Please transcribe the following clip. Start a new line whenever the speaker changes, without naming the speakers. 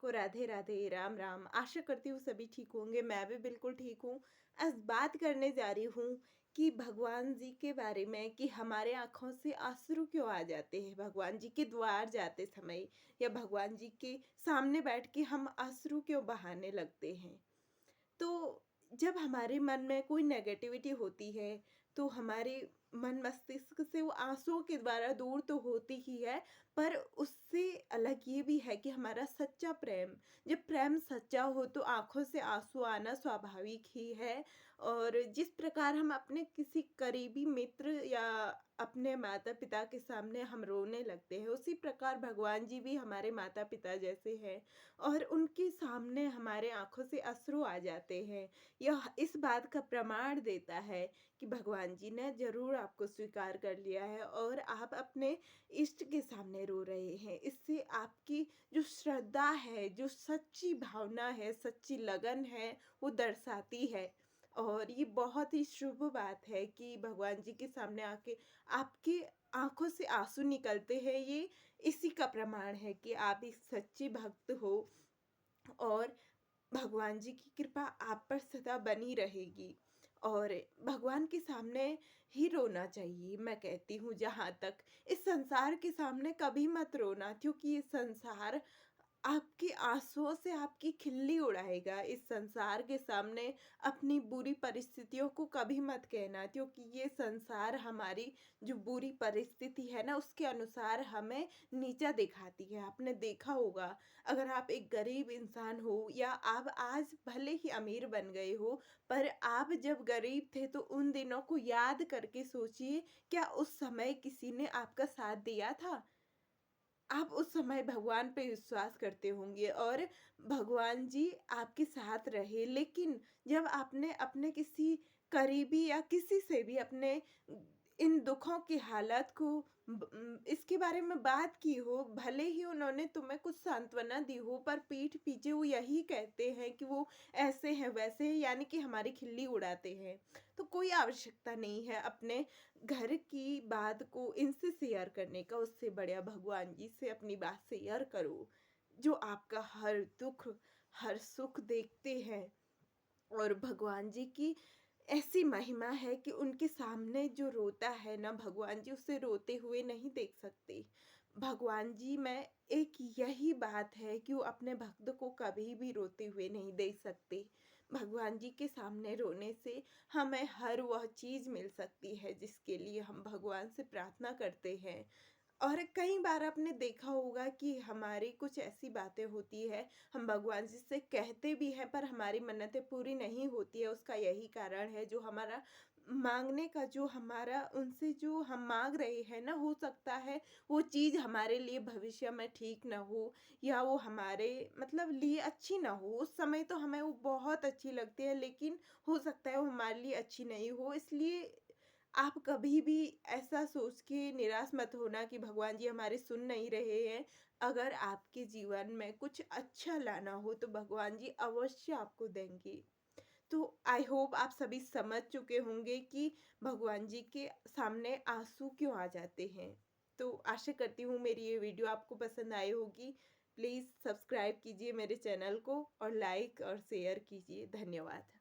को राधे राधे, राम राम। आशा करती हूँ सभी ठीक होंगे, मैं भी बिल्कुल ठीक हूँ। आज बात करने जा रही हूँ कि भगवान जी के बारे में कि हमारे आँखों से आँसू क्यों आ जाते हैं भगवान जी के द्वार जाते समय, या भगवान जी के सामने बैठ के हम आँसू क्यों बहाने लगते हैं। तो जब हमारे मन में कोई नेगेटिविटी होती है, तो हमारे मन मस्तिष्क से वो आँसुओं के द्वारा दूर तो होती ही है, पर उससे अलग ये भी है कि हमारा सच्चा प्रेम, जब प्रेम सच्चा हो तो आँखों से आँसू आना स्वाभाविक ही है। और जिस प्रकार हम अपने किसी करीबी मित्र या अपने माता-पिता के सामने हम रोने लगते हैं, उसी प्रकार भगवान जी भी हमारे माता-पिता जैसे हैं और उनके सामने हमारे आँखों से अश्रु आ जाते हैं। यह इस बात का प्रमाण देता है कि भगवान जी ने ज़रूर आपको स्वीकार कर लिया है और आप अपने इष्ट के सामने रो रहे हैं। इससे आपकी जो श्रद्धा है, जो सच्ची भावना है, सच्ची लगन है, वो दर्शाती है। और ये बहुत ही शुभ बात है कि भगवान जी के सामने आके आपकी आँखों से आँसू निकलते हैं, ये इसी का प्रमाण है कि आप एक सच्चे भक्त हो और भगवान जी की कृपा आप पर सदा बनी रहेगी। और भगवान के सामने ही रोना चाहिए, मैं कहती हूँ जहाँ तक। इस संसार के सामने कभी मत रोना, क्योंकि ये संसार आपके आँसुओं से आपकी खिल्ली उड़ाएगा। इस संसार के सामने अपनी बुरी परिस्थितियों को कभी मत कहना, क्योंकि ये संसार हमारी जो बुरी परिस्थिति है ना, उसके अनुसार हमें नीचा दिखाती है। आपने देखा होगा, अगर आप एक गरीब इंसान हो या आप आज भले ही अमीर बन गए हो, पर आप जब गरीब थे तो उन दिनों को याद करके सोचिए, क्या उस समय किसी ने आपका साथ दिया था? आप उस समय भगवान पे विश्वास करते होंगे और भगवान जी आपके साथ रहे। लेकिन जब आपने अपने किसी करीबी या किसी से भी अपने इन दुखों की हालत को इसके बारे में बात की हो, भले ही उन्होंने तुम्हें कुछ सांत्वना दी हो, पर पीठ पीछे वो यही कहते हैं कि वो ऐसे हैं, वैसे हैं, यानी कि हमारी खिल्ली उड़ाते हैं। तो कोई आवश्यकता नहीं है अपने घर की बात को इनसे शेयर करने का, उससे बढ़िया भगवान जी से अपनी बात शेयर करो, जो आपका हर दुख, हर सुख देखते हैं। और भगवान जी की ऐसी महिमा है कि उनके सामने जो रोता है ना, भगवान जी उसे रोते हुए नहीं देख सकते। भगवान जी में एक यही बात है कि वो अपने भक्त को कभी भी रोते हुए नहीं देख सकते। भगवान जी के सामने रोने से हमें हर वह चीज़ मिल सकती है जिसके लिए हम भगवान से प्रार्थना करते हैं। और कई बार आपने देखा होगा कि हमारी कुछ ऐसी बातें होती है, हम भगवान जी से कहते भी हैं पर हमारी मन्नतें पूरी नहीं होती है। उसका यही कारण है, जो हमारा माँगने का जो हमारा उनसे जो हम माँग रहे हैं ना, हो सकता है वो चीज़ हमारे लिए भविष्य में ठीक ना हो, या वो हमारे मतलब लिए अच्छी ना हो। उस समय तो हमें वो बहुत अच्छी लगती है, लेकिन हो सकता है वो हमारे लिए अच्छी नहीं हो। इसलिए आप कभी भी ऐसा सोच के निराश मत होना कि भगवान जी हमारे सुन नहीं रहे हैं। अगर आपके जीवन में कुछ अच्छा लाना हो तो भगवान जी अवश्य आपको देंगे। तो आई होप आप सभी समझ चुके होंगे कि भगवान जी के सामने आँसू क्यों आ जाते हैं। तो आशा करती हूँ मेरी ये वीडियो आपको पसंद आई होगी। प्लीज़ सब्सक्राइब कीजिए मेरे चैनल को और लाइक और शेयर कीजिए। धन्यवाद।